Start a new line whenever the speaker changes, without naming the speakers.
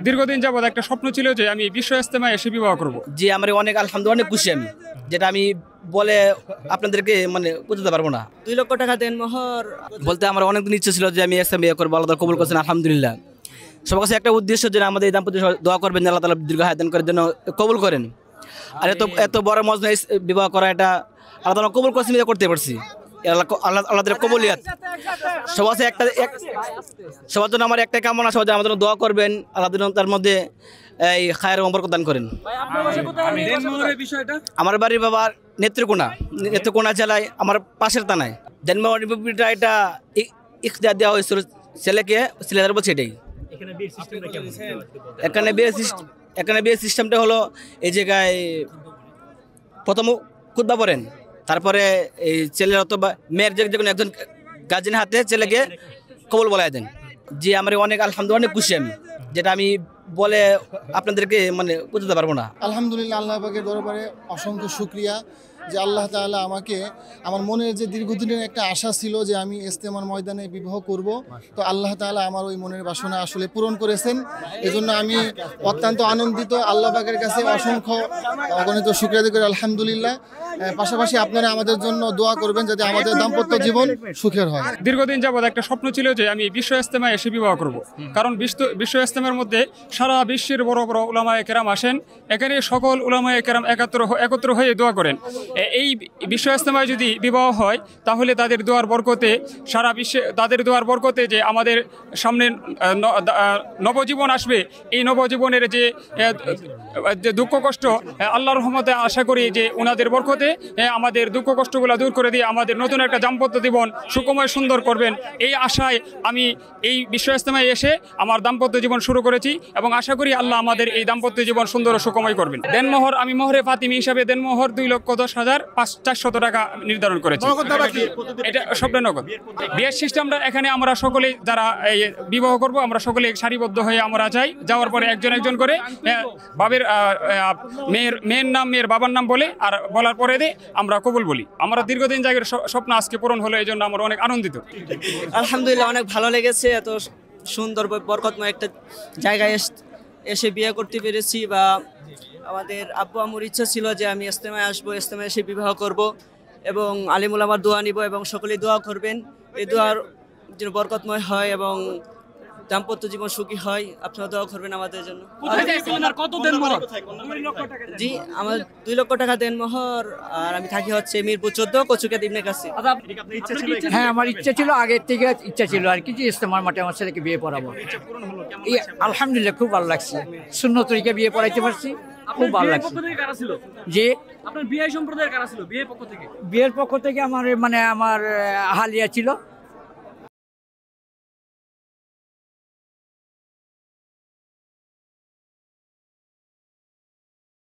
দীর্ঘদিন যাবৎ একটা স্বপ্ন ছিল যে আমি বিশ্ব ইজতেমায় এসে বিবাহ করব।
জি, আমার অনেক আলহামদুলিল্লাহ অনেক খুশি আমি, যেটা আমি বলে আপনাদেরকে বুঝতে পারবো না।
2 লক্ষ টাকা দেন মোহর
বলতে আমার অনেকদিন ইচ্ছে ছিল যে আমি ইসলাম বিয়ে করবো, আল্লাহ তাআলা কবুল করেছেন আলহামদুলিল্লাহ। সবার কাছে একটা উদ্দেশ্য যে আমাদের এই দাম্পত্য দোয়া করবেন, আল্লাহ তাআলা দীর্ঘ হায়াত দান করার জন্য কবুল করেন। আর এত বড় মজলিস বিবাহ করা, এটা আল্লাহ তাআলা কবুল করেছেন, এটা করতে পারছি। আল্লাহ তাআলা কবুলিয়াত। সবার জন্য আমার একটা কামনা, সবার জন্য আমাদের দোয়া করবেন, আল্লাহ তার মধ্যে এই খায়ের বরকত দান করেন। আমার বাড়ির বাবার নেত্রকোনা জেলায়, আমার পাশের থানায়। দেনমোহরটা এটা ইখতিয়ার দেওয়া হয়েছিল ছেলেকে, ছেলেদের বলছে এটাই। এখানে বিয়ের সিস্টেমটা হলো এই জায়গায় প্রথম খুতবা পড়েন, তারপরে এই ছেলের অথবা মেয়ের যে কোনো একজন গার্জেন হাতে ছেলেকে কবুল বলায় দেন। জি, আমার অনেক আলহামদুলিল্লাহ অনেক খুশি আমি, যেটা আমি বলে আপনাদেরকে বুঝতে পারবো না।
আলহামদুলিল্লাহ, আল্লাহ পাকের দরবারে অসংখ্য শুকরিয়া যে আল্লাহ তাআলা আমাকে, আমার মনের যে দীর্ঘদিনের একটা আশা ছিল যে আমি ইজতেমার ময়দানে বিবাহ করব, তো আল্লাহ তাআলা আমার ওই মনের বাসনা আসলে পূরণ করেছেন। এজন্য আমি অত্যন্ত আনন্দিত, আল্লাহ পাকের কাছে অসংখ্য অগণিত শুকরিয়া আদায় করি আলহামদুলিল্লাহ। পাশাপাশি আপনারা আমাদের জন্য দোয়া করবেন যাতে আমাদের দাম্পত্য জীবন সুখের হয়।
দীর্ঘদিন যাবৎ একটা স্বপ্ন ছিল যে আমি বিশ্ব ইজতেমায় এসে বিবাহ করব, কারণ বিশ্ব ইজতেমার মধ্যে সারা বিশ্বের বড় বড় উলামায়ে কেরাম আসেন। এখানে সকল উলামায়ে কেরাম একত্র হয়ে দোয়া করেন। এই বিশ্ব ইজতেমায় যদি বিবাহ হয় তাহলে তাদের দোয়ার বরকতে, সারা বিশ্বে তাদের দোয়ার বরকতে যে আমাদের সামনে নবজীবন আসবে, এই নবজীবনের যে দুঃখ কষ্ট, আল্লাহর রহমতে আশা করি যে ওনাদের বরকতে আমাদের দুঃখ কষ্টগুলো দূর করে দিয়ে আমাদের নতুন একটা দাম্পত্য জীবন সুখময় সুন্দর করবেন। এই আশায় আমি এই বিশ্ব ইজতেমায় এসে আমার দাম্পত্য জীবন শুরু করেছি এবং আশা করি আল্লাহ আমাদের এই দাম্পত্য জীবন সুন্দর ও সুখময় করবেন। দেনমোহর আমি মোহরে ফাতিমি হিসাবে দেনমোহর 2,10,400 টাকা নির্ধারণ করেছি। এটা সবটা নগদ। বিয়ের সিস্টেমটা এখানে আমরা সকলে যারা বিবাহ করব, আমরা সকলে সারিবদ্ধ হয়ে আমরা যাই, যাওয়ার পরে একজন করে বাবের মেয়ের নাম, মেয়ের বাবার নাম বলে, আর বলার পরে আমরা কবুল বলি। আমরা দীর্ঘদিন জায়গার স্বপ্ন আজকে পূরণ হলো, এই জন্য আমরা অনেক আনন্দিত।
আলহামদুলিল্লাহ, অনেক ভালো লেগেছে। এত সুন্দর বরকতময় একটা জায়গায় এসে বিয়ে করতে পেরেছি। বা আমাদের আব্বু আম্মুর ইচ্ছা ছিল যে আমি ইজতেমায় আসবো, ইজতেমায় এসে বিবাহ করব এবং আলিম উলামার দোয়া নিব এবং সকলেই দোয়া করবেন এই দোয়ার যেন বরকতময় হয় এবং দাম্পত্য জীবন সুখী হয়। আপনারা দোয়া করবেন আমাদের জন্য। জি, আমার 2 লক্ষ টাকা দেন মোহর, আর আমি থাকি হচ্ছে মিরপুর 14 কচুকাত ইবনে কাসিম।
হ্যাঁ, আমার ইচ্ছা ছিল, আগের থেকে ইচ্ছা ছিল আর কি, যে ইজতেমার মাঠে আমার ছেলেকে বিয়ে পড়াবো। আলহামদুলিল্লাহ, খুব ভালো লাগছে। সুন্নত তরিকা বিয়ে পড়াইতে পারছি, খুব ভালো লাগছে। যে আপনার বিয়ে সম্প্রদায়ের কারা ছিল বিয়ের পক্ষ থেকে? বিয়ের পক্ষ থেকে আমার আমার হালিয়া ছিল।